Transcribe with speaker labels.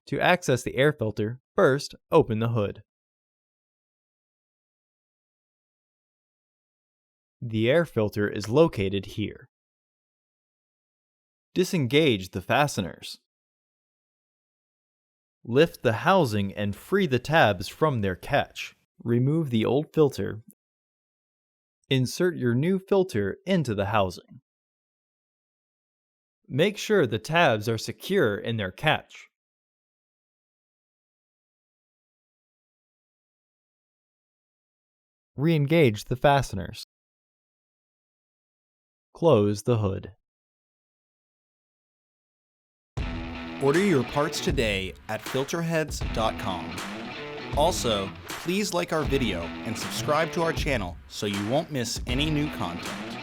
Speaker 1: To access the air filter, first open the hood. The air filter is located here. Disengage the fasteners. Lift the housing and free the tabs from their catch. Remove the old filter. Insert your new filter into the housing. Make sure the tabs are secure in their catch. Re-engage the fasteners. Close the hood.
Speaker 2: Order your parts today at filterheads.com. Also, please like our video and subscribe to our channel so you won't miss any new content.